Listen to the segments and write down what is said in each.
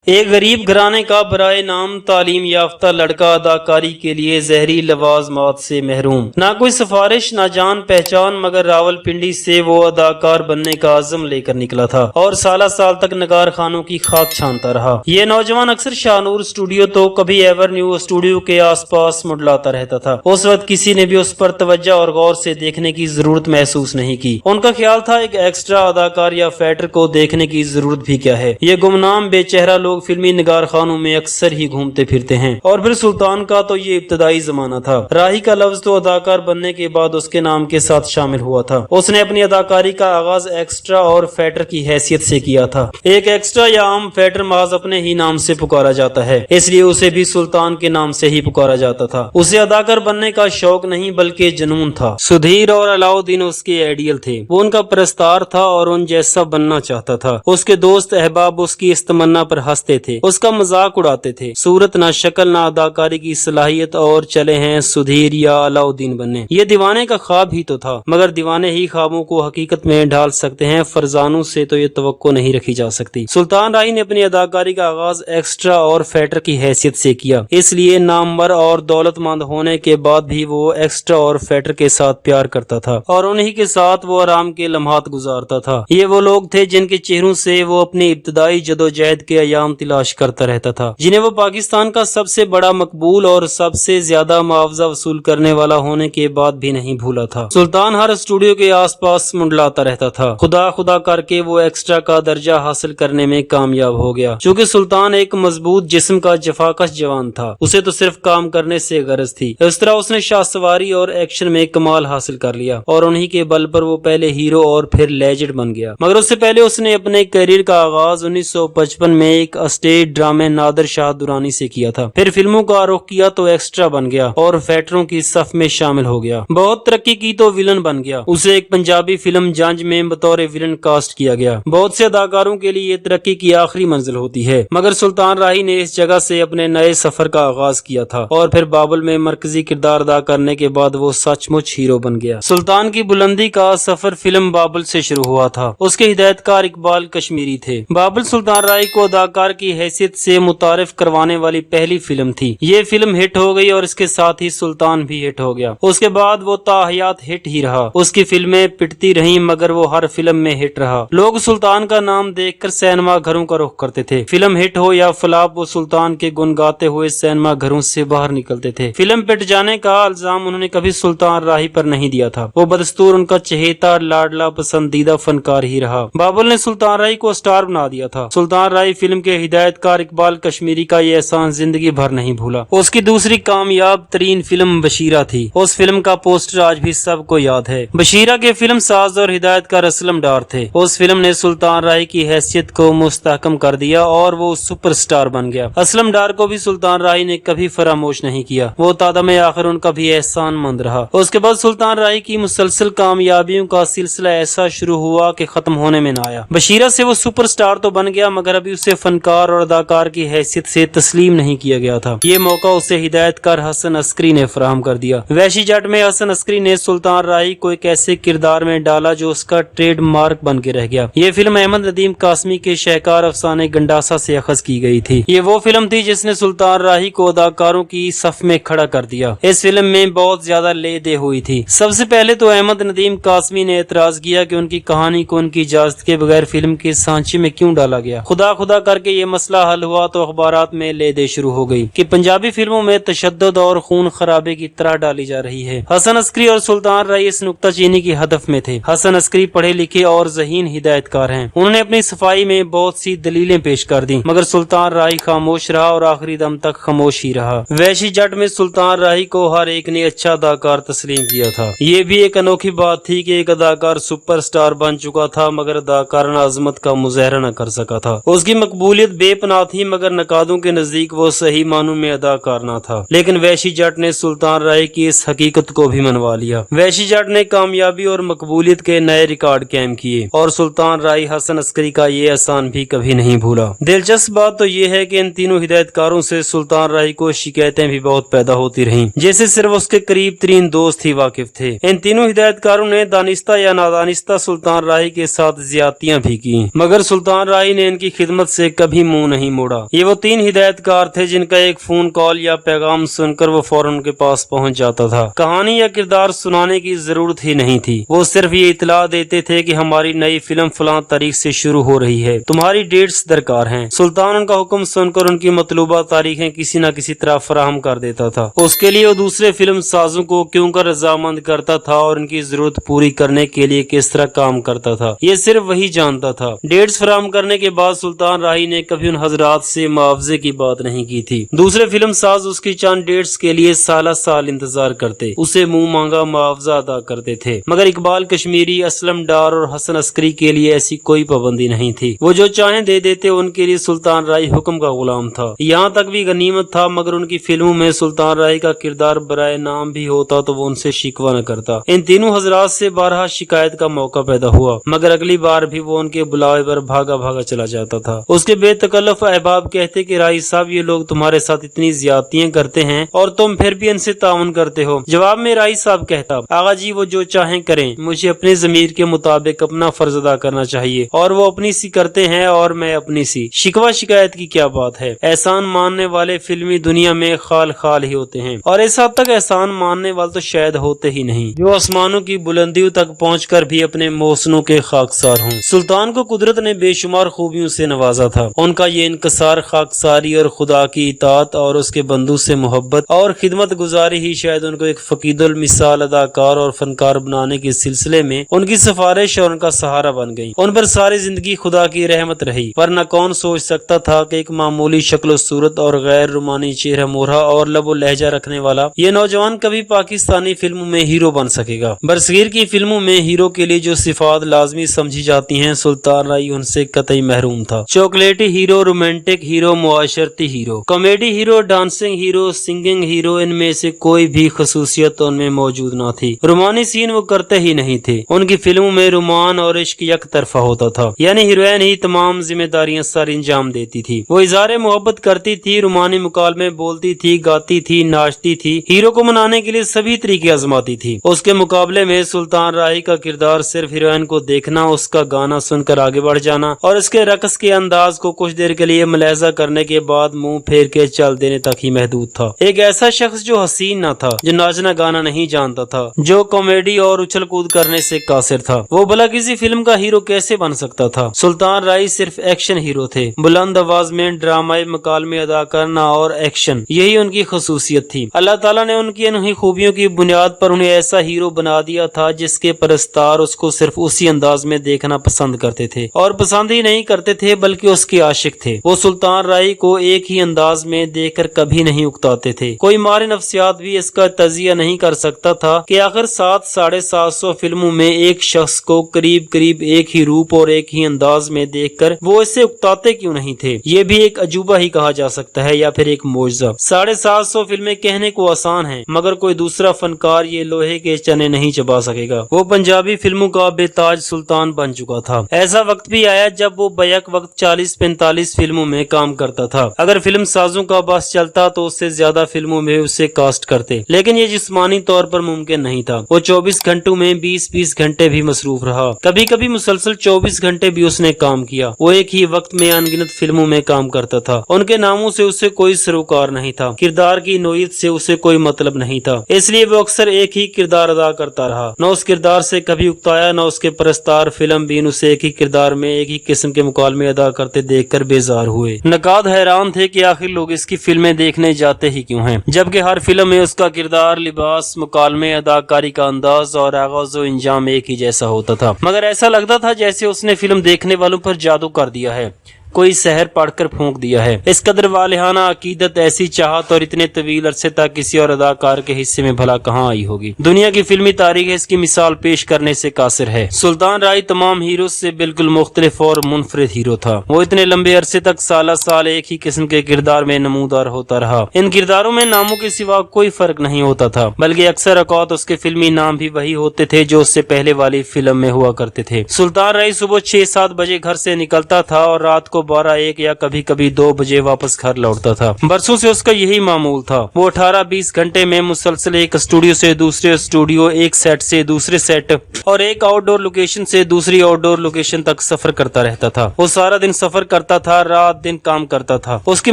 ایک غریب گھرانے کا برائے نام تعلیم یافتہ لڑکا اداکاری کے لیے زہری لوازمات سے محروم، نہ کوئی سفارش نہ جان پہچان، مگر راولپنڈی سے وہ اداکار بننے کا عزم لے کر نکلا تھا اور سالہ سال تک نگار خانوں کی خاک چھانتا رہا۔ یہ نوجوان اکثر شاہنور اسٹوڈیو تو کبھی ایور نیو اسٹوڈیو کے آس پاس منڈلاتا رہتا تھا۔ اس وقت کسی نے بھی اس پر توجہ اور غور سے دیکھنے کی ضرورت محسوس نہیں کی۔ ان کا خیال تھا ایک ایکسٹرا اداکار یا فیٹر کو دیکھنے کی ضرورت بھی کیا ہے، یہ گمنام بے چہرہ لوگ فلمی نگار خانوں میں اکثر ہی گھومتے پھرتے ہیں۔ اور پھر سلطان کا تو یہ ابتدائی زمانہ تھا۔ راہی کا لفظ تو اداکار بننے کے بعد اس کے نام کے ساتھ شامل ہوا تھا۔ اس نے اپنی اداکاری کا آغاز ایکسٹرا اور فیٹر کی حیثیت سے کیا تھا۔ ایک ایکسٹرا یا عام فیٹر محض اپنے ہی نام سے پکارا جاتا ہے، اس لیے اسے بھی سلطان کے نام سے ہی پکارا جاتا تھا۔ اسے اداکار بننے کا شوق نہیں بلکہ جنون تھا۔ سدھیر اور علاؤدین اس کے آئیڈیل تھے، وہ ان کا پرستار تھا اور ان جیسا بننا چاہتا تھا۔ اس کے دوست احباب اس کی اس تمنا پر ہنستے تھے، اس کا مذاق اڑاتے تھے۔ صورت نہ شکل نہ اداکاری کی صلاحیت اور چلے ہیں سدھیر یا علاؤدین بننے۔ یہ دیوانے کا خواب ہی تو تھا، مگر دیوانے ہی خوابوں کو حقیقت میں ڈھال سکتے ہیں، فرزانوں سے تو یہ توقع نہیں رکھی جا سکتی۔ سلطان راہی نے اپنی اداکاری کا آغاز ایکسٹرا اور فیٹر کی حیثیت سے کیا، اس لیے نامور اور دولت مند ہونے کے بعد بھی وہ ایکسٹرا اور فیٹر کے ساتھ پیار کرتا تھا اور انہی کے ساتھ وہ آرام کے لمحات گزارتا تھا۔ یہ وہ لوگ تھے جن کے چہروں سے وہ اپنی ابتدائی جدوجہد کے ایام تلاش کرتا رہتا تھا، جنہیں وہ پاکستان کا سب سے بڑا مقبول اور سب سے زیادہ معاوضہ وصول کرنے والا ہونے کے بعد بھی نہیں بھولا تھا۔ سلطان ہر اسٹوڈیو کے آس پاس منڈلاتا رہتا تھا، خدا خدا کر کے وہ ایکسٹرا کا درجہ حاصل کرنے میں کامیاب ہو گیا۔ چونکہ سلطان ایک مضبوط جسم کا جفاکش جوان تھا، اسے تو صرف کام کرنے سے غرض تھی۔ اس طرح اس نے شاہ سواری اور ایکشن میں کمال حاصل کر لیا اور انہی کے بل پر وہ پہلے ہیرو اور پھر لیجنڈ بن گیا۔ مگر اس سے پہلے اس نے اپنے کیریئر کا آغاز 1955 میں ایک اسٹیج ڈرامے نادر شاہ درانی سے کیا تھا، پھر فلموں کا رخ کیا تو ایکسٹرا بن گیا اور فیٹروں کی صف میں شامل ہو گیا۔ بہت ترقی کی تو ویلن بن گیا، اسے ایک پنجابی فلم جنج میں بطور ویلن کاسٹ کیا گیا۔ بہت سے اداکاروں کے لیے یہ ترقی کی آخری منزل ہوتی ہے، مگر سلطان راہی نے اس جگہ سے اپنے نئے سفر کا آغاز کیا تھا اور پھر بابل میں مرکزی کردار ادا کرنے کے بعد وہ سچ مچ ہیرو بن گیا۔ سلطان کی بلندی کا سفر فلم بابل سے شروع ہوا تھا، اس کے ہدایت کار اقبال کشمیری تھے۔ بابل سلطان راہی کو اداکار کی حیثیت سے متعارف کروانے والی پہلی فلم تھی۔ یہ فلم ہٹ ہو گئی اور اس کے ساتھ ہی سلطان بھی ہٹ ہو گیا۔ اس کے بعد وہ تاحیات ہٹ ہی رہا، اس کی فلمیں پٹتی رہیں مگر وہ ہر فلم میں ہٹ رہا۔ لوگ سلطان کا نام دیکھ کر سینما گھروں کا رخ کرتے تھے، فلم ہٹ ہو یا فلاپ وہ سلطان کے گن گاتے ہوئے سینما گھروں سے باہر نکلتے تھے۔ فلم پٹ جانے کا الزام انہوں نے کبھی سلطان راہی پر نہیں دیا تھا، وہ بدستور ان کا چہیتا لاڈلا پسندیدہ فنکار ہی رہا۔ بابل نے سلطان راہی کو سٹار بنا دیا تھا۔ سلطان راہی فلم کے ہدایت کار اقبال کشمیری کا یہ احسان زندگی بھر نہیں بھولا۔ اس کی دوسری کامیاب ترین فلم بشیرہ تھی، اس فلم کا پوسٹر آج بھی سب کو یاد ہے۔ بشیرہ کے فلم ساز اور ہدایت کار اسلم ڈار تھے۔ اس فلم نے سلطان راہی کی حیثیت کو مستحکم کر دیا اور وہ سپر سٹار بن گیا۔ اسلم ڈار کو بھی سلطان راہی نے کبھی فراموش نہیں کیا، وہ تادم آخر ان کا بھی احسان مند رہا۔ اس کے بعد سلطان راہی کی مسلسل کامیابیوں کا سلسلہ ایسا شروع ہوا کہ ختم ہونے میں نہ آیا۔ بشیرہ سے وہ سپر سٹار تو بن گیا مگر ابھی اسے فنکار اور اداکار کی حیثیت سے تسلیم نہیں کیا گیا تھا۔ یہ موقع اسے ہدایت کار حسن عسکری نے فراہم کر دیا۔ وحشی جٹ میں حسن عسکری نے سلطان راہی کو ایک ایسے کردار میں ڈالا جو اس کا ٹریڈ مارک بن کے رہ گیا۔ یہ فلم احمد ندیم قاسمی کے شہکار افسانے گنڈاسا سے اخذ کی گئی تھی۔ یہ وہ فلم تھی جس نے سلطان راہی کو اداکاروں کی صف میں کھڑا کر دیا۔ اس فلم میں بہت زیادہ لے دے ہوئی تھی۔ سب سے پہلے تو احمد ندیم قاسمی نے اعتراض کیا کہ ان کی کہانی کو ان کی اجازت کے بغیر فلم کے سانچے میں کیوں ڈالا گیا۔ خدا خدا کر کے یہ مسئلہ حل ہوا تو اخبارات میں لے دے شروع ہو گئی کہ پنجابی فلموں میں تشدد اور خون خرابے کی طرح ڈالی جا رہی ہے۔ حسن عسکری اور سلطان راہی اس نکتہ چینی کی ہدف میں تھے۔ حسن عسکری پڑھے لکھے اور ذہین ہدایت کار ہیں، انہوں نے اپنی صفائی میں بہت سی دلیلیں پیش کر دیں مگر سلطان راہی خاموش رہا اور آخری دم تک خاموش ہی رہا۔ وحشی جٹ میں سلطان راہی کو ہر ایک نے اچھا اداکار تسلیم کیا تھا۔ یہ بھی ایک انوکھی بات تھی کہ ایک اداکار سپر سٹار بن چکا تھا مگر اداکارانہ عظمت کا مظاہرہ نہ کر سکا تھا۔ اس کی مقبولیت بے پناہ تھی مگر نقادوں کے نزدیک وہ صحیح معنوں میں اداکار نہ تھا۔ لیکن وحشی جٹ نے سلطان راہی کی اس حقیقت کو بھی منوا لیا۔ وحشی جٹ نے کامیابی اور مقبولیت کے نئے ریکارڈ قائم کیے اور سلطان راہی حسن عسکری کا یہ احسان بھی کبھی نہیں بھولا۔ دلچسپ بات تو یہ ہے کہ ان تینوں ہدایت کاروں سے سلطان راہی کو شکایتیں بھی بہت پیدا ہوتی رہیں جیسے صرف اس کے قریب ترین دوست ہی واقف تھے۔ ان تینوں ہدایت کاروں نے دانستہ یا نادانستہ سلطان راہی کے ساتھ زیادتیاں بھی کی مگر سلطان راہی نے ان کی خدمت سے کبھی भी मुंह नहीं मोड़ा। ये वो 3 हिदायतकार थे जिनका एक फोन कॉल या पैगाम सुनकर वो फौरन उनके पास पहुंच जाता था। कहानी या किरदार सुनाने की जरूरत ही नहीं थी, वो सिर्फ ये इतला देते थे कि हमारी नई फिल्म फलां तारीख से शुरू हो रही है, तुम्हारी डेट्स दरकार हैं। सुल्तान उनका हुक्म सुनकर उनकी मतलूबा तारीखें किसी न किसी तरह फराहम कर देता था। उसके लिए वो दूसरे फिल्म साजों को क्यों कर रजामंद करता था और उनकी जरूरत पूरी करने के लिए किस तरह काम करता था, ये सिर्फ वही जानता था। डेट्स फराहम करने के बाद सुल्तान राही ने कभी उन हजरात से मुआवजे की बात नहीं की थी। दूसरे फिल्म साज उसकी चंद डेट्स के लिए साल साल इंतजार करते, उसे मुंह मांगा मुआवजा अदा करते थे, मगर इकबाल कश्मीरी, असलम डार और हसन अस्करी के लिए ऐसी कोई पाबंदी नहीं थी। वो जो चाहें दे देते, उनके लिए सुल्तान राही हुक्म का गुलाम था। यहाँ तक भी गनीमत था, मगर उनकी फिल्मों में सुल्तान राही का किरदार बराए नाम भी होता तो वो उनसे शिकवा न करता। इन तीनों हजरात से बारहा शिकायत का मौका पैदा हुआ, मगर अगली बार भी वो उनके बुलावे पर भागा भागा चला जाता था। उसके बेतकल्लफ अहबाब कहते कि राही साहब, ये लोग तुम्हारे साथ इतनी ज्यादतियां करते हैं और तुम फिर भी इनसे ताउन करते हो। जवाब में राही साहब कहता, आगा जी वो जो चाहें करें, मुझे अपने जमीर के मुताबिक अपना फर्ज अदा करना चाहिए और वो अपनी सी करते हैं और मैं अपनी सी। शिकवा शिकायत की क्या बात है, एहसान मानने वाले फिल्मी दुनिया में खाल खाल ही होते हैं और इस हद तक एहसान मानने वाले तो शायद होते ही नहीं जो आसमानों की बुलंदियों तक पहुंचकर भी अपने मोहसनों के खाकसार हों। सुल्तान को कुदरत ने बेशुमार खूबियों से नवाजा था। उनका ये इनकसार, खाकसारी और खुदा की इताअत और उसके बंदू से मोहब्बत और खिदमत गुजारी ही शायद उनको एक फकीदुल मिसाल अदाकार और फनकार बनाने के सिलसिले में उनकी सिफारिश और उनका सहारा बन गई। उन पर सारी जिंदगी खुदा की रहमत रही, वरना कौन सोच सकता था कि एक मामूली शक्ल सूरत और गैर रुमानी चेहरा मोहरा और लबो लहजा रखने वाला ये नौजवान कभी पाकिस्तानी फिल्मों में हीरो बन सकेगा। बरसगीर की फिल्मों में हीरो के लिए जो सिफात लाजमी समझी जाती हैं, सुल्तान राही उनसे कतई महरूम था। चॉकलेटी हीरो, रोमांटिक हीरो, मुआशरती hero, comedy hero, dancing hero, singing hero, इनमें से कोई भी खसूसियत उनमें मौजूद न थी। रोमानी सीन वो करते ही नहीं थे। उनकी फिल्मों में रोमान और इश्क एक तरफा होता था, यानी हीरोइन ही तमाम जिम्मेदारियां सर इंजाम देती थी। वो इज़हार मोहब्बत करती थी, रोमानी मुकालमे बोलती थी, गाती थी, नाचती थी, हीरो को मनाने के लिए सभी तरीके आजमाती थी। उसके मुकाबले में सुल्तान राही का किरदार सिर्फ हीरोइन को देखना, उसका गाना सुनकर आगे बढ़ जाना और उसके रक्स के अंदाज को कुछ देर के लिए मुलाहिजा करने के बाद मुंह फेर के चल देने तक ही महदूद था। एक ऐसा शख्स जो हसीन न था, जो नाचना गाना नहीं जानता था, जो कॉमेडी और उछल कूद करने से कासिर था, वो भला किसी फिल्म का हीरो कैसे बन सकता था। सुल्तान राही सिर्फ एक्शन हीरो थे। बुलंद आवाज में ड्रामाई मुकालमे अदा करना और एक्शन, यही उनकी खसूसियत थी। अल्लाह ताला ने उनकी इन्हीं खूबियों की बुनियाद पर उन्हें ऐसा हीरो बना दिया था जिसके परस्तार उसको सिर्फ उसी अंदाज में देखना पसंद करते थे और पसंद ही नहीं करते थे बल्कि उसके आशिक थे। वो सुल्तान राही को एक ही अंदाज में देखकर कभी नहीं उकताते थे। कोई मारे नफ्सियात भी इसका तजिया नहीं कर सकता था कि आखिर 700-750 फिल्मों में एक शख्स को करीब करीब एक ही रूप और एक ही अंदाज में देखकर वो इससे उकताते क्यों नहीं थे। ये भी एक अजूबा ही कहा जा सकता है या फिर एक मौजज़ा। 750 फिल्में कहने को आसान है, मगर कोई दूसरा फनकार ये लोहे के चने नहीं चबा सकेगा। वो पंजाबी फिल्मों का बेताज सुल्तान बन चुका था। ऐसा वक्त भी आया जब वो बैक वक्त 40-45 फिल्मों में काम करता था। अगर फिल्म साजों का बस चलता तो उससे ज्यादा फिल्मों में उसे कास्ट करते, लेकिन ये जिस्मानी तौर पर मुमकिन नहीं था। वो 24 घंटों में 20-20 घंटे भी मसरूफ रहा, कभी कभी मुसलसल 24 घंटे भी उसने काम किया। वो एक ही वक्त में अनगिनत फिल्मों में काम करता था। उनके नामों से उसे कोई सरोकार नहीं था, किरदार की नोयत से उसे कोई मतलब नहीं था, इसलिए वो अक्सर एक ही किरदार अदा करता रहा। न उस किरदार से कभी उकताया, न उसके परस्तार फिल्म बीन उसे एक ही किरदार में एक ही किस्म के मुकालमे अदा करते देखकर बेजार हुए। नकाद हैरान थे कि आखिर लोग इसकी फिल्में देखने जाते ही क्यों हैं, जबकि हर फिल्म में उसका किरदार, लिबास, मुकालमे, अदाकारी का अंदाज और आगाज व इंजाम एक ही जैसा होता था। मगर ऐसा लगता था जैसे उसने फिल्म देखने वालों पर जादू कर दिया है, कोई सहर पढ़कर फूंक दिया है। इस कदर वालिहाना अकीदत, ऐसी चाहत और इतने तवील अरसे तक किसी और अदाकार के हिस्से में भला कहाँ आई होगी। दुनिया की फिल्मी तारीख इसकी मिसाल पेश करने से कासिर है। सुल्तान राही तमाम हीरो से बिल्कुल मुख्तलिफ और मुनफरिद हीरो था। वो इतने लंबे अरसे तक साल साल एक ही किस्म के किरदार में नमूदार होता रहा। इन किरदारों में नामों के सिवा कोई फर्क नहीं होता था, बल्कि अक्सर औकात उसके फिल्मी नाम भी वही होते थे जो उससे पहले वाली फिल्म में हुआ करते थे। सुल्तान राही सुबह 6-7 बजे घर से निकलता था और रात को کو 12-1 या कभी कभी 2 बजे वापस घर लौटता था। बरसों से उसका यही मामूल था। वो 18-20 घंटे में मुसलसल एक स्टूडियो से दूसरे स्टूडियो, एक सेट से दूसरे सेट और एक आउटडोर लोकेशन से दूसरी आउटडोर लोकेशन तक सफर करता रहता था। वो सारा दिन सफर करता था, रात दिन काम करता था। उसकी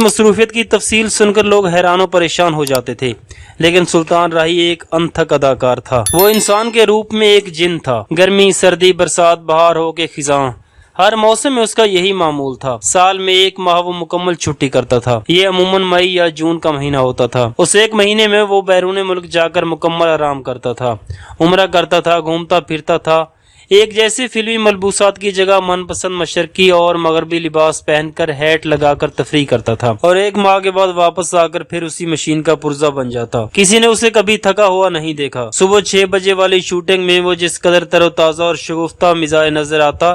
मसरूफियत की तफसील सुनकर लोग हैरान और परेशान हो जाते थे, लेकिन सुल्तान राही एक अनथक अदाकार था। वो इंसान के रूप में एक जिन था। गर्मी, सर्दी, बरसात, बहार हो के खिजां, हर मौसम में उसका यही मामूल था। साल में 1 माह वो मुकम्मल छुट्टी करता था। ये अमूमन मई या जून का महीना होता था। उस एक महीने में वो बैरून मुल्क जाकर मुकम्मल आराम करता था, उम्रा करता था, घूमता फिरता था। एक जैसे फिल्मी मलबूसात की जगह मनपसंद मशरकी और मगरबी लिबास पहनकर हैट लगाकर तफरीह करता था और 1 माह के बाद वापस आकर फिर उसी मशीन का पुर्जा बन जाता। किसी ने उसे कभी थका हुआ नहीं देखा। सुबह 6 बजे वाली शूटिंग में वो जिस कदर तरोताजा और शगुफ्ता मिजाज नजर आता,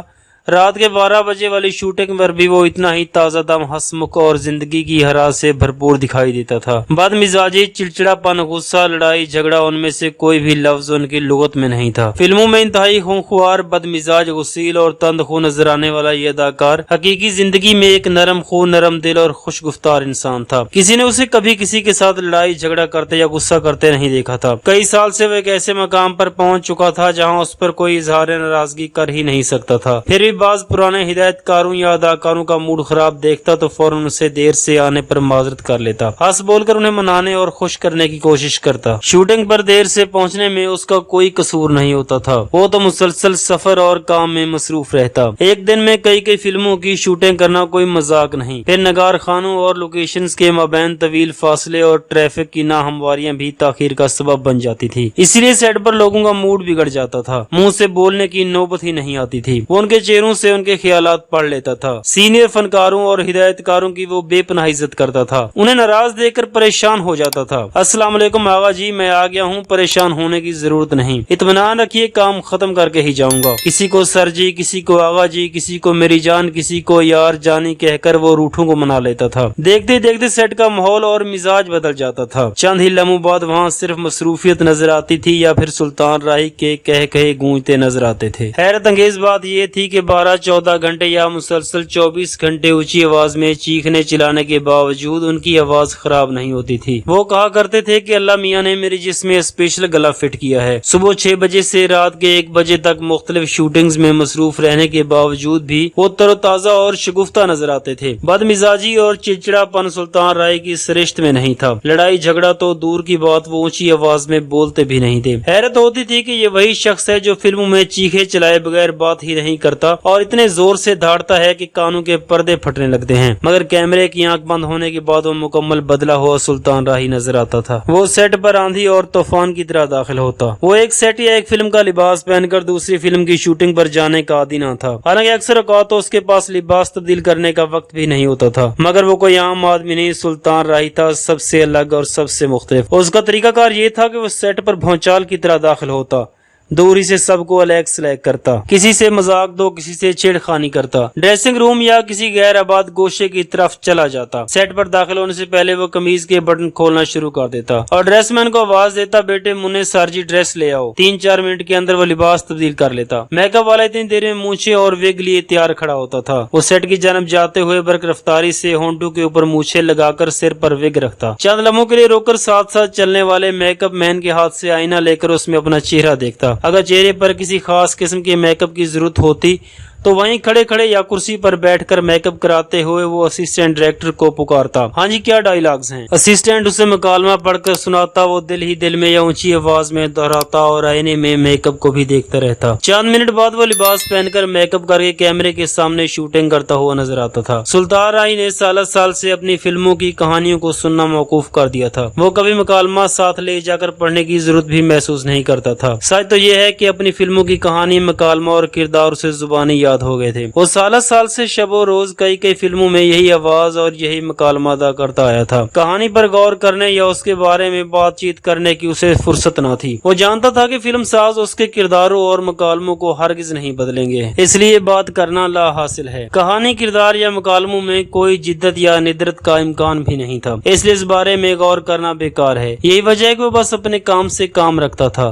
रात के 12 बजे वाली शूटिंग पर भी वो इतना ही ताजा दम, हंसमुख और जिंदगी की हरास से भरपूर दिखाई देता था। बदमिजाजी, चिड़चिड़ापन, गुस्सा, लड़ाई झगड़ा, उनमें से कोई भी लफ्ज उनकी लुगत में नहीं था। फिल्मों में इंतहाई खूंखार, बदमिजाज, गुस्सील और तंदखू नजर आने वाला ये अदाकार हकीकी जिंदगी में एक नरम खून, नरम दिल और खुशगुफ्तार इंसान था। किसी ने उसे कभी किसी के साथ लड़ाई झगड़ा करते या गुस्सा करते नहीं देखा था। कई साल से वो एक ऐसे मकाम पर पहुंच चुका था जहां उस पर कोई इजहार नाराजगी कर ही नहीं सकता था। फिर बाज पुराने हिदायतकारों या अदाकारों का मूड खराब देखता तो फौरन उसे देर से आने पर माजरत कर लेता, हंस बोलकर उन्हें मनाने और खुश करने की कोशिश करता। शूटिंग पर देर से पहुंचने में उसका कोई कसूर नहीं होता था। वो तो मुसलसल सफर और काम में मसरूफ रहता। एक दिन में कई फिल्मों की शूटिंग करना कोई मजाक नहीं। फिर नगार खानों और लोकेशंस के माबैन तवील फासले और ट्रैफिक की नाहमवारियां भी ताखीर का सबब बन जाती थी। इसलिए सेट पर लोगों का मूड बिगड़ जाता था। मुंह से बोलने की नौबत ही नहीं आती थी। वो उनके चेहरों से उनके ख्यालात पढ़ लेता था। सीनियर फनकारों और हिदायतकारों की वो बेपनाह इज्जत करता था। उन्हें नाराज देखकर परेशान हो जाता था। अस्सलाम वालेकुम आगा जी, मैं आ गया हूँ, परेशान होने की जरूरत नहीं, इत्मीनान रखिए, काम खत्म करके ही जाऊंगा। किसी को सर जी, किसी को आगा जी, किसी को मेरी जान, किसी को यार जानी कहकर वो रूठों को मना लेता था। देखते देखते सेट का माहौल और मिजाज बदल जाता था। चंद ही लम्हों बाद वहाँ सिर्फ मसरूफियत नजर आती थी या फिर सुल्तान राही के कह कहे गूंजते नजर आते थे। हैरत अंगेज बात यह थी कि 12-14 घंटे या मुसलसल 24 घंटे ऊंची आवाज में चीखने चिल्लाने के बावजूद उनकी आवाज खराब नहीं होती थी। वो कहा करते थे कि अल्लाह मियाँ ने मेरे जिस्म स्पेशल गला फिट किया है। सुबह 6 बजे से रात के 1 बजे तक मुख्तलिफ शूटिंग्स में मसरूफ रहने के बावजूद भी वो तरोताजा और शगुफ्ता नजर आते थे। बदमिजाजी और चिड़चिड़ापन सुल्तान राय की सरिश्त में नहीं था। लड़ाई झगड़ा तो दूर की बात, वो ऊंची आवाज में बोलते भी नहीं थे। हैरत होती थी कि ये वही शख्स है जो फिल्मों में चीखे चलाए बगैर बात ही नहीं करता और इतने जोर से धाड़ता है कि कानों के पर्दे फटने लगते हैं, मगर कैमरे की आंख बंद होने के बाद वो मुकम्मल बदला हुआ सुल्तान राही नजर आता था। वो सेट पर आंधी और तूफान की तरह दाखिल होता। वो एक सेट या एक फिल्म का लिबास पहनकर दूसरी फिल्म की शूटिंग पर जाने का आदी ना था। हालांकि अक्सर औकात तो उसके पास लिबास तब्दील करने का वक्त भी नहीं होता था, मगर वो कोई आम आदमी नहीं, सुल्तान राही था, सबसे अलग और सबसे मुख्तलिफ। उसका तरीकाकार ये था कि वो सेट पर भौचाल की तरह दाखिल होता, दूरी से सबको अलग सलैक करता, किसी से मजाक दो, किसी से छेड़खानी करता, ड्रेसिंग रूम या किसी गैर आबाद गोशे की तरफ चला जाता। सेट पर दाखिल होने से पहले वो कमीज के बटन खोलना शुरू कर देता और ड्रेसमैन को आवाज देता, बेटे मुन्ने सारजी ड्रेस ले आओ। 3-4 मिनट के अंदर वो लिबास तब्दील कर लेता। मेकअप वाला इतनी देर में मूछे और विग लिए तैयार खड़ा होता था। वो सेट की जानब जाते हुए बरक रफ्तारी से होंठों के ऊपर मूछे लगाकर सिर पर विग रखता। चंद लम्हों के लिए रोककर साथ साथ चलने वाले मेकअप मैन के हाथ से आईना लेकर उसमें अपना चेहरा देखता। अगर चेहरे पर किसी खास किस्म के मेकअप की जरूरत होती तो वहीं खड़े खड़े या कुर्सी पर बैठकर मेकअप कराते हुए वो असिस्टेंट डायरेक्टर को पुकारता, हाँ जी क्या डायलॉग्स हैं। असिस्टेंट उसे मुकालमा पढ़कर सुनाता। वो दिल ही दिल में या ऊंची आवाज में दोहराता और आईने में मेकअप को भी देखता रहता। चंद मिनट बाद वो लिबास पहनकर मेकअप करके कैमरे के सामने शूटिंग करता हुआ नजर आता था। सुल्तान राही ने साल से अपनी फिल्मों की कहानियों को सुनना मौकूफ कर दिया था। वो कभी मुकालमा साथ ले जाकर पढ़ने की जरूरत भी महसूस नहीं करता था। सच तो यह है कि अपनी फिल्मों की कहानी, मुकालमा और किरदार उसे जुबानी हो गए थे। वो साल से शबो रोज कई फिल्मों में यही आवाज और यही मुकालमा अदा करता आया था। कहानी पर गौर करने या उसके बारे में बातचीत करने की उसे फुर्सत न थी। वो जानता था कि फिल्म साज उसके किरदारों और मुकालमों को हरगिज नहीं बदलेंगे, इसलिए बात करना ला हासिल है। कहानी, किरदार या मुकालमों में कोई जिद्दत या निद्रत का इम्कान भी नहीं था, इसलिए इस बारे में गौर करना बेकार है। यही वजह है कि वो बस अपने काम से काम रखता था।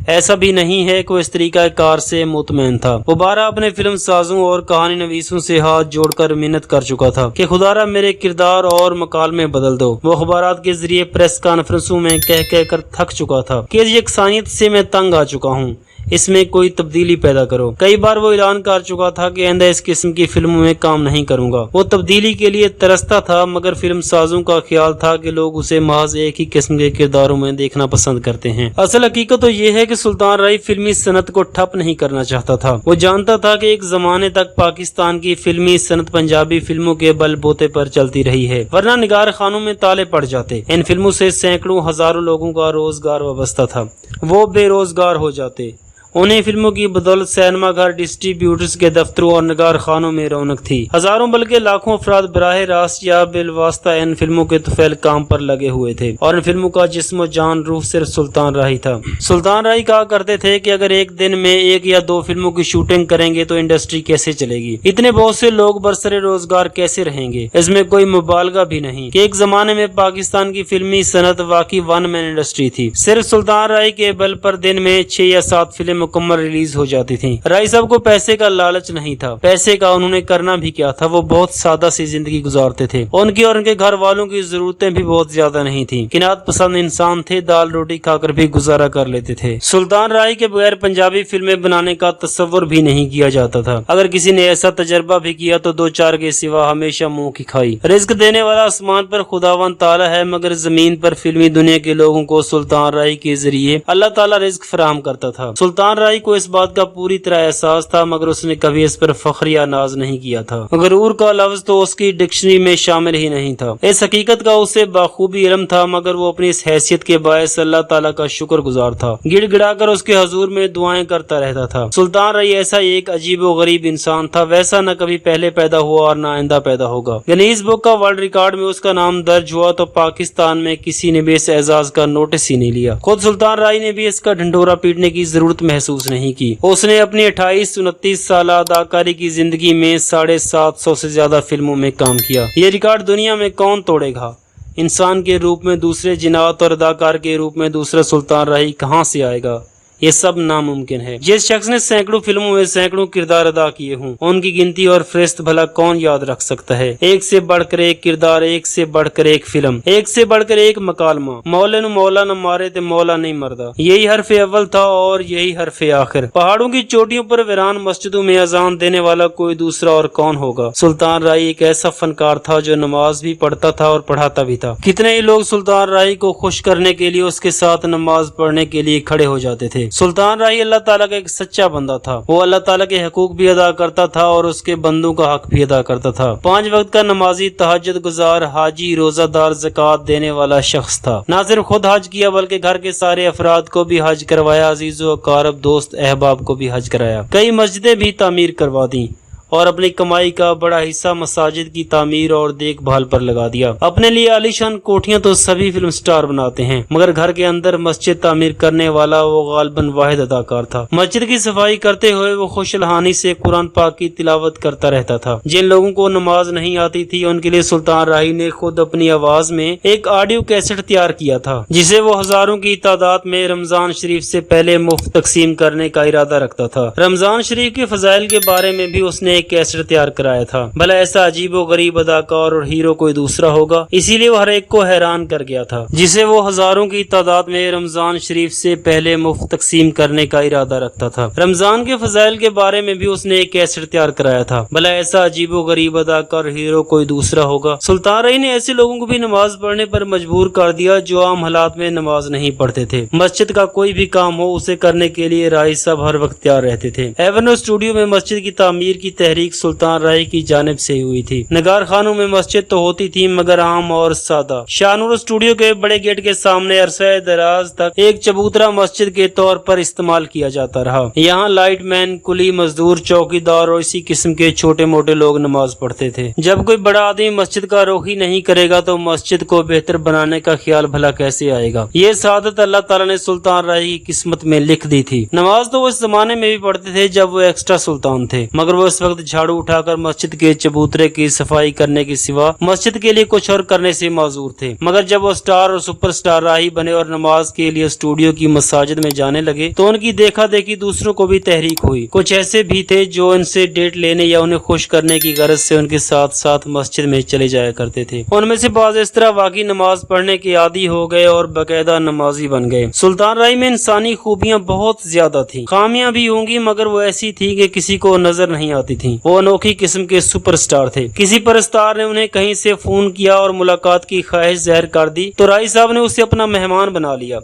ایسا بھی نہیں ہے کہ وہ اس طریقہ کار سے مطمئن تھا۔ وہ بارہ اپنے فلم سازوں اور کہانی نویسوں سے ہاتھ جوڑ کر منت کر چکا تھا کہ خدا را میرے کردار اور مکالمے بدل دو۔ وہ اخبارات کے ذریعے پریس کانفرنسوں میں کہہ کر تھک چکا تھا کہ اس یکسانیت سے میں تنگ آ چکا ہوں، اس میں کوئی تبدیلی پیدا کرو۔ کئی بار وہ اعلان کر چکا تھا کہ آئندہ اس قسم کی فلموں میں کام نہیں کروں گا۔ وہ تبدیلی کے لیے ترستا تھا، مگر فلم سازوں کا خیال تھا کہ لوگ اسے محض ایک ہی قسم کے کرداروں میں دیکھنا پسند کرتے ہیں۔ اصل حقیقت تو یہ ہے کہ سلطان رائی فلمی صنعت کو ٹھپ نہیں کرنا چاہتا تھا۔ وہ جانتا تھا کہ ایک زمانے تک پاکستان کی فلمی صنعت پنجابی فلموں کے بل بوتے پر چلتی رہی ہے، ورنہ نگار خانوں میں تالے پڑ جاتے۔ ان فلموں سے سینکڑوں ہزاروں لوگوں کا روزگار وابستہ تھا، وہ بے روزگار ہو جاتے۔ انہیں فلموں کی بدولت سینما گھر، ڈسٹریبیوٹرز کے دفتروں اور نگار خانوں میں رونق تھی۔ ہزاروں بلکہ لاکھوں افراد براہ راست یا بالواسطہ ان فلموں کے طفیل کام پر لگے ہوئے تھے، اور ان فلموں کا جسم و جان روح صرف سلطان راہی تھا۔ سلطان راہی کہا کرتے تھے کہ اگر ایک دن میں 1 یا 2 فلموں کی شوٹنگ کریں گے تو انڈسٹری کیسے چلے گی؟ اتنے بہت سے لوگ برسر روزگار کیسے رہیں گے؟ اس میں کوئی مبالغہ بھی نہیں کہ ایک زمانے میں پاکستان کی فلمی صنعت واقعی ون مین انڈسٹری تھی۔ صرف سلطان راہی کے بل پر دن میں 6 یا 7 فلم مکمل ریلیز ہو جاتی تھیں۔ رائی صاحب کو پیسے کا لالچ نہیں تھا۔ پیسے کا انہوں نے کرنا بھی کیا تھا، وہ بہت سادہ سی زندگی گزارتے تھے۔ ان کی اور ان کے گھر والوں کی ضرورتیں بھی بہت زیادہ نہیں تھیں۔ قناعت پسند انسان تھے، دال روٹی کھا کر بھی گزارا کر لیتے تھے۔ سلطان رائی کے بغیر پنجابی فلمیں بنانے کا تصور بھی نہیں کیا جاتا تھا۔ اگر کسی نے ایسا تجربہ بھی کیا تو 2-4 کے سوا ہمیشہ منہ کی کھائی۔ رزق دینے والا آسمان پر خداوند تعالی ہے، مگر زمین پر فلمی دنیا کے لوگوں کو سلطان رائی کے ذریعے اللہ تعالی رزق فراہم کرتا تھا۔ سلطان رائی کو اس بات کا پوری طرح احساس تھا، مگر اس نے کبھی اس پر فخر یا ناز نہیں کیا تھا۔ غرور کا لفظ تو اس کی ڈکشنری میں شامل ہی نہیں تھا۔ اس حقیقت کا اسے بخوبی علم تھا، مگر وہ اپنی اس حیثیت کے باعث اللہ تعالیٰ کا شکر گزار تھا۔ گڑ گڑا کر اس کے حضور میں دعائیں کرتا رہتا تھا۔ سلطان رائی ایسا ایک عجیب و غریب انسان تھا، ویسا نہ کبھی پہلے پیدا ہوا اور نہ آئندہ پیدا ہوگا۔ گنیز بک کا ورلڈ ریکارڈ میں اس کا نام درج ہوا تو پاکستان میں کسی نے بھی اس اعزاز کا نوٹس ہی نہیں لیا۔ خود سلطان رائی نے بھی اس کا ڈھنڈورا پیٹنے کی ضرورت محسوس نہیں کی۔ اس نے اپنی 28-29 سالہ اداکاری کی زندگی میں 750 سے زیادہ فلموں میں کام کیا۔ یہ ریکارڈ دنیا میں کون توڑے گا؟ انسان کے روپ میں دوسرے جنات اور اداکار کے روپ میں دوسرا سلطان راہی کہاں سے آئے گا؟ یہ سب ناممکن ہے۔ جس شخص نے سینکڑوں فلموں میں سینکڑوں کردار ادا کیے ہوں، ان کی گنتی اور فہرست بھلا کون یاد رکھ سکتا ہے؟ ایک سے بڑھ کر ایک کردار، ایک سے بڑھ کر ایک فلم، ایک سے بڑھ کر ایک مکالمہ۔ مولا نو مولا نہ مارے تے مولا نہیں مردا، یہی حرف اول تھا اور یہی حرف آخر۔ پہاڑوں کی چوٹیوں پر ویران مسجدوں میں اذان دینے والا کوئی دوسرا اور کون ہوگا؟ سلطان رائی ایک ایسا فنکار تھا جو نماز بھی پڑھتا تھا اور پڑھاتا بھی تھا۔ کتنے ہی لوگ سلطان رائی کو خوش کرنے کے لیے اس کے ساتھ نماز پڑھنے کے لیے کھڑے ہو جاتے تھے۔ سلطان رائی اللہ تعالیٰ کا ایک سچا بندہ تھا۔ وہ اللہ تعالیٰ کے حقوق بھی ادا کرتا تھا اور اس کے بندوں کا حق بھی ادا کرتا تھا۔ 5 وقت کا نمازی، تہجد گزار، حاجی، روزہ دار، زکوٰۃ دینے والا شخص تھا۔ نہ صرف خود حج کیا بلکہ گھر کے سارے افراد کو بھی حج کروایا، عزیز و اقارب، دوست احباب کو بھی حج کرایا، کئی مسجدیں بھی تعمیر کروا دیں اور اپنی کمائی کا بڑا حصہ مساجد کی تعمیر اور دیکھ بھال پر لگا دیا۔ اپنے لیے عالیشان کوٹھیاں تو سبھی فلم سٹار بناتے ہیں، مگر گھر کے اندر مسجد تعمیر کرنے والا وہ غالباً واحد اداکار تھا۔ مسجد کی صفائی کرتے ہوئے وہ خوش الحانی سے قرآن پاک کی تلاوت کرتا رہتا تھا۔ جن لوگوں کو نماز نہیں آتی تھی ان کے لیے سلطان راہی نے خود اپنی آواز میں ایک آڈیو کیسٹ تیار کیا تھا، جسے وہ ہزاروں کی تعداد میں رمضان شریف سے پہلے مفت تقسیم کرنے کا ارادہ رکھتا تھا۔ رمضان شریف کے فضائل کے بارے میں بھی اس نے ایک کیسٹ تیار کرایا تھا۔ بھلا ایسا عجیب و غریب اداکار اور ہیرو کوئی دوسرا ہوگا؟ اسی لیے وہ ہر ایک کو حیران کر گیا تھا، جسے وہ ہزاروں کی تعداد میں رمضان شریف سے پہلے مفت تقسیم کرنے کا ارادہ رکھتا تھا۔ رمضان کے فضائل کے بارے میں بھی اس نے ایک کیسٹ تیار کرایا تھا۔ بھلا ایسا عجیب و غریب اداکار ہیرو کوئی دوسرا ہوگا؟ سلطان رائی نے ایسے لوگوں کو بھی نماز پڑھنے پر مجبور کر دیا جو عام حالات میں نماز نہیں پڑھتے تھے۔ مسجد کا کوئی بھی کام ہو، اسے کرنے کے لیے رائی صاحب ہر وقت تیار رہتے تھے۔ ایونو اسٹوڈیو میں مسجد کی تعمیر کی تحریک سلطان رائی کی جانب سے ہوئی تھی۔ نگار خانوں میں مسجد تو ہوتی تھی مگر عام اور سادہ۔ شاہ نور اسٹوڈیو کے بڑے گیٹ کے سامنے عرصہ دراز تک ایک چبوترا مسجد کے طور پر استعمال کیا جاتا رہا۔ یہاں لائٹ مین، کلی مزدور، چوکیدار اور اسی قسم کے چھوٹے موٹے لوگ نماز پڑھتے تھے۔ جب کوئی بڑا آدمی مسجد کا رخ ہی نہیں کرے گا تو مسجد کو بہتر بنانے کا خیال بھلا کیسے آئے گا؟ یہ سعادت اللہ تعالیٰ نے سلطان رائی کی قسمت میں لکھ دی تھی۔ نماز تو وہ اس زمانے میں بھی پڑھتے تھے جب وہ ایکسٹرا سلطان تھے، مگر وہ اس وقت मर्द झाड़ू उठाकर मस्जिद के चबूतरे की सफाई करने के सिवा मस्जिद के लिए कुछ और करने से माजूर थे। मगर जब वो स्टार और सुपरस्टार राही बने और नमाज के लिए स्टूडियो की मसाजिद में जाने लगे तो उनकी देखा देखी दूसरों को भी तहरीक हुई। कुछ ऐसे भी थे जो उनसे डेट लेने या उन्हें खुश करने की गरज से उनके साथ साथ मस्जिद में चले जाया करते थे। उनमें से बाज़ इस तरह वाकई नमाज पढ़ने के आदी हो गए और बाकायदा नमाजी बन गए। सुल्तान राही में इंसानी खूबियां बहुत ज्यादा थी। खामियां भी होंगी मगर वो ऐसी थी कि किसी को नजर नहीं आती थी। वो अनोखी किस्म के सुपरस्टार थे। किसी परस्तार ने उन्हें कहीं से फोन किया और मुलाकात की ख्वाहिश ज़ाहिर कर दी तो राही साहब ने उसे अपना मेहमान बना लिया,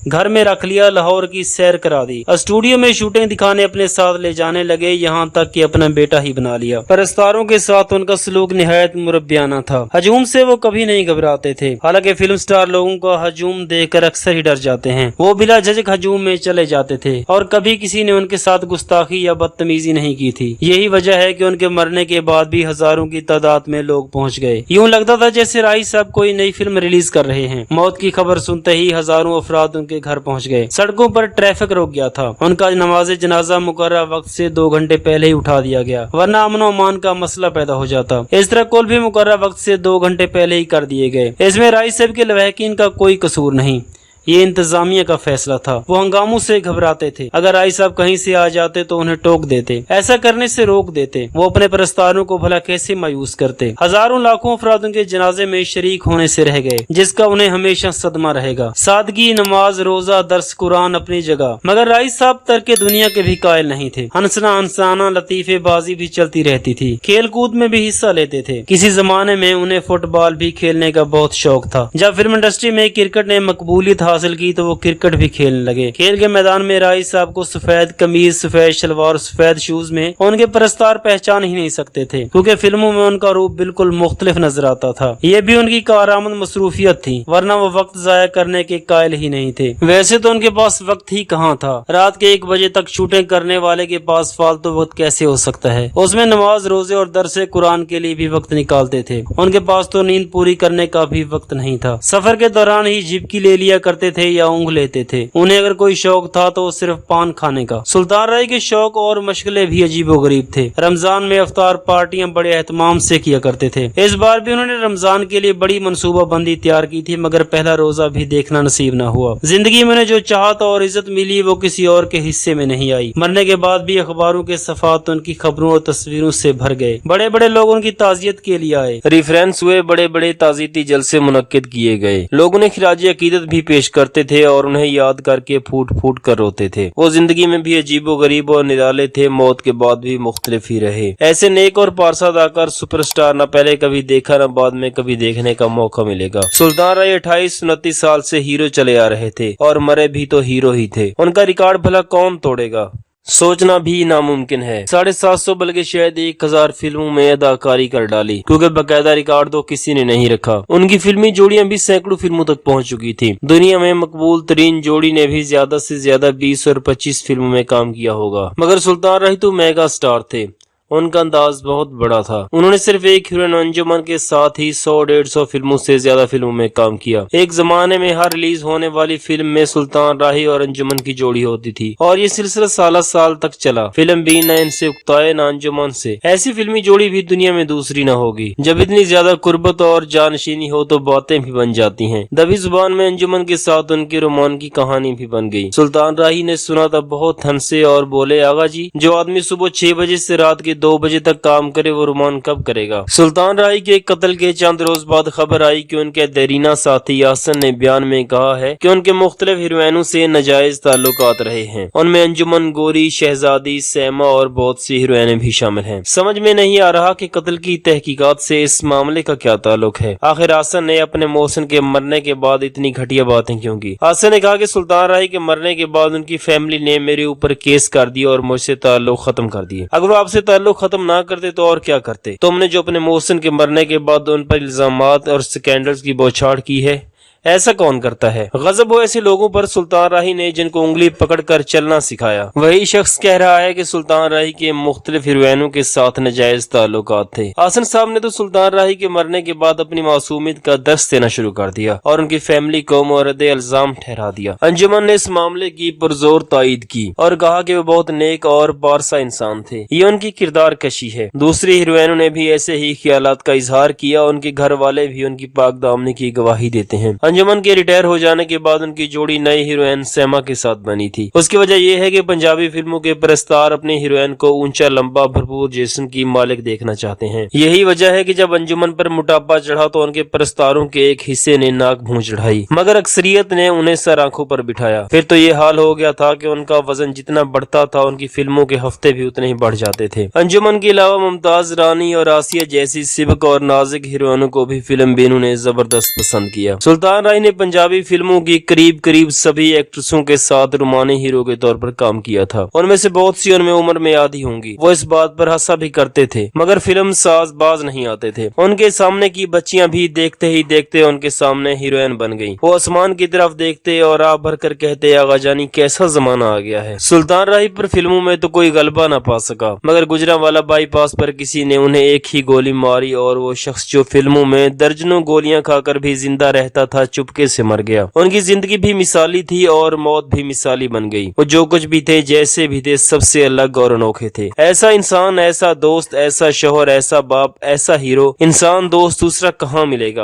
घर में रख लिया, लाहौर की सैर करा दी, स्टूडियो में शूटिंग दिखाने अपने साथ ले जाने लगे, यहाँ तक कि अपना बेटा ही बना लिया। परस्तारों के साथ उनका सलूक निहायत मुरब्बियाना था। हजूम से वो कभी नहीं घबराते थे। हालांकि फिल्म स्टार लोगों का हजूम देखकर अक्सर ही डर जाते हैं। वो बिला झिझक हजूम में चले जाते थे और कभी किसी ने उनके साथ गुस्ताखी या बदतमीजी नहीं की थी। यही वजह है कि उनके मरने के बाद भी हजारों की तादाद में लोग पहुँच गए। यूँ लगता था जैसे राही साहब कोई नई फिल्म रिलीज कर रहे हैं। मौत की खबर सुनते ही हजारों अफराद उनके घर पहुंच गए। सड़कों पर ट्रैफिक रुक गया था। उनका नमाज जनाजा मुकर्रर वक्त से 2 घंटे पहले ही उठा दिया गया, वरना अमन अमान का मसला पैदा हो जाता। इस तरह कुल भी मुकर्रर वक्त से 2 घंटे पहले ही कर दिए गए। इसमें राही साहब के लवाहकीन का कोई कसूर नहीं, ये इंतजामिया का फैसला था। वो हंगामों से घबराते थे। अगर राही साहब कहीं से आ जाते तो उन्हें टोक देते, ऐसा करने से रोक देते। वो अपने परस्तारों को भला कैसे मायूस करते। हजारों लाखों अफराद उनके जनाजे में शरीक होने से रह गए, जिसका उन्हें हमेशा सदमा रहेगा। सादगी, नमाज, रोजा, दर्स कुरान अपनी जगह, मगर राही साहब तर्क दुनिया के भी कायल नहीं थे। हंसना हंसाना लतीफे बाजी भी चलती रहती थी। खेल कूद में भी हिस्सा लेते थे। किसी जमाने में उन्हें फुटबॉल भी खेलने का बहुत शौक था। जब फिल्म इंडस्ट्री में क्रिकेट ने मकबूलियत हासिल की तो वो क्रिकेट भी खेलने लगे। खेल के मैदान में राही साहब को सफेद कमीज, सफेद शलवार, सफेद शूज में उनके परस्तार पहचान ही नहीं सकते थे, क्योंकि फिल्मों में उनका रूप बिल्कुल मुख्तलिफ नजर आता था। ये भी उनकी कारआमद मसरूफियत थी, वरना वो वक्त जाया करने के कायल ही नहीं थे। वैसे तो उनके पास वक्त ही कहाँ था। रात के 1 बजे तक शूटिंग करने वाले के पास फालतू वक्त कैसे हो सकता है। उसमें नमाज, रोजे और दरसे कुरान के लिए भी वक्त निकालते थे। उनके पास तो नींद पूरी करने का भी वक्त नहीं था। सफर के दौरान ही झिपकी ले लिया करते थे या ऊँग लेते थे। उन्हें अगर कोई शौक था तो सिर्फ पान खाने का। सुल्तान राही के शौक और मशगले भी अजीबोगरीब थे। रमजान में इफ्तार पार्टियां बड़े एहतमाम से किया करते थे। इस बार भी उन्होंने रमजान के लिए बड़ी मनसूबा बंदी तैयार की थी, मगर पहला रोजा भी देखना नसीब न हुआ। जिंदगी में उन्हें जो चाहत और इज्जत मिली वो किसी और के हिस्से में नहीं आई। मरने के बाद भी अखबारों के सफात उनकी खबरों और तस्वीरों से भर गए। बड़े बड़े लोग उनकी ताजियत के लिए आए, रेफरेंस हुए, बड़े बड़े ताजियती जलसे मुनक्किद किए गए। लोग उन्हें खिराज अकीदत भी पेश करते थे और उन्हें याद करके फूट फूट कर रोते थे। वो जिंदगी में भी अजीबो गरीब और निराले थे, मौत के बाद भी मुख्तलिफ ही रहे। ऐसे नेक और पारसा अदाकार सुपरस्टार न पहले कभी देखा न बाद में कभी देखने का मौका मिलेगा। सुल्तान राही 28-29 साल से हीरो चले आ रहे थे और मरे भी तो हीरो ही थे। उनका रिकॉर्ड भला कौन तोड़ेगा, सोचना भी नामुमकिन है। 750 बल्कि शायद 1000 फिल्मों में अदाकारी कर डाली, क्योंकि बकायदा रिकॉर्ड तो किसी ने नहीं रखा। उनकी फिल्मी जोड़ियां भी सैकड़ों फिल्मों तक पहुंच चुकी थी। दुनिया में मकबूल तरीन जोड़ी ने भी ज्यादा से ज्यादा 20 और 25 फिल्मों में काम किया होगा, मगर सुल्तान राही तो मेगा स्टार थे। उनका अंदाज बहुत बड़ा था। उन्होंने सिर्फ एक हीरोइन अंजुमन के साथ ही 100-150 फिल्मों से ज्यादा फिल्मों में काम किया। एक जमाने में हर रिलीज होने वाली फिल्म में सुल्तान राही और अंजुमन की जोड़ी होती थी और ये सिलसिला साल तक चला। फिल्म भी न इनसे उकताए न अंजुमन से। ऐसी फिल्मी जोड़ी भी दुनिया में दूसरी न होगी। जब इतनी ज्यादा कुर्बत और जानशीनी हो तो बातें भी बन जाती हैं। दबी जुबान में अंजुमन के साथ उनके रोमान की कहानी भी बन गई। सुल्तान राही ने सुना था, बहुत हंसे और बोले, आगा जी, जो आदमी सुबह 6 बजे से रात के 2 बजे तक काम करे वो रोमान कब करेगा। सुल्तान राही के कत्ल के चंद रोज बाद खबर आई कि उनके देरीना साथी यासन ने बयान में कहा है कि उनके मुख्तलिफ हीरोइनों से नाजायज ताल्लुकात रहे हैं। उनमें अंजुमन, गोरी, शहजादी, सैमा और बहुत सी हीरोइनें भी शामिल हैं। समझ में नहीं आ रहा कि कत्ल की तहकीकात से इस मामले का क्या ताल्लुक है। आखिर यासन ने अपने मोहसिन के मरने के बाद इतनी घटिया बातें क्यों की। यासन ने कहा कि सुल्तान राही के मरने के बाद उनकी फैमिली ने मेरे ऊपर केस कर दिया और मुझसे ताल्लुक खत्म कर दिए। अगर वो आपसे ताल्लुक खत्म ना करते तो और क्या करते। तुमने जो अपने मोहसिन के मरने के बाद उन पर इल्जामात और स्कैंडल्स की बौछार की है, ऐसा कौन करता है? गजब हो ऐसे लोगों पर सुल्तान राही ने जिनको उंगली पकड़कर चलना सिखाया। वही शख्स कह रहा है कि सुल्तान राही के मुख्तलिफ हीरोइनों के साथ नाजायज ताल्लुकात थे। आसन साहब ने तो सुल्तान राही के मरने के बाद अपनी मासूमियत का दर्स देना शुरू कर दिया और उनकी फैमिली को मुरद इल्जाम ठहरा दिया। अंजुमन ने इस मामले की पुरजोर तायीद की और कहा कि वो बहुत नेक और पारसा इंसान थे। ये उनकी किरदार कशी है। दूसरी हीरोइनों ने भी ऐसे ही ख्यालात का इजहार किया। उनके घर वाले भी उनकी पाक दामनी की गवाही देते हैं। अंजुमन के रिटायर हो जाने के बाद उनकी जोड़ी नई हीरोइन सैमा के साथ बनी थी। उसकी वजह यह है कि पंजाबी फिल्मों के परस्तार अपनी हीरोइन को ऊंचा, लंबा, भरपूर जिस्म की मालिक देखना चाहते हैं। यही वजह है कि जब अंजुमन पर मोटापा चढ़ा तो उनके परस्तारों के एक हिस्से ने नाक भूंज चढ़ाई, मगर अक्सरियत ने उन्हें सर आंखों पर बिठाया। फिर तो ये हाल हो गया था कि उनका वजन जितना बढ़ता था उनकी फिल्मों के हफ्ते भी उतने ही बढ़ जाते थे। अंजुमन के अलावा मुमताज रानी और आसिया जैसी सिबक और नाजुक हीरोइनों को भी फिल्म बेनू ने जबरदस्त पसंद किया। सुल्तान राही ने पंजाबी फिल्मों की करीब करीब सभी एक्ट्रेसों के साथ रोमानी हीरो के तौर पर काम किया था। उनमें से बहुत सी उनमें उम्र में आधी होंगी। वो इस बात पर हंसा भी करते थे, मगर फिल्म साज बाज नहीं आते थे। उनके सामने की बच्चियां भी देखते ही देखते उनके सामने हीरोइन बन गईं। वो आसमान की तरफ देखते और आह भर कर कहते, आगा जानी कैसा जमाना आ गया है। सुल्तान राही पर फिल्मों में तो कोई गलबा ना पा सका, मगर गुजरांवाला बाईपास पर किसी ने उन्हें एक ही गोली मारी और वो शख्स जो फिल्मों में दर्जनों गोलियां खाकर भी जिंदा रहता था चुपके से मर गया। उनकी जिंदगी भी मिसाली थी और मौत भी मिसाली बन गई। वो जो कुछ भी थे, जैसे भी थे, सबसे अलग और अनोखे थे। ऐसा इंसान, ऐसा दोस्त, ऐसा शोहर, ऐसा बाप, ऐसा हीरो, इंसान दोस्त दूसरा कहाँ मिलेगा।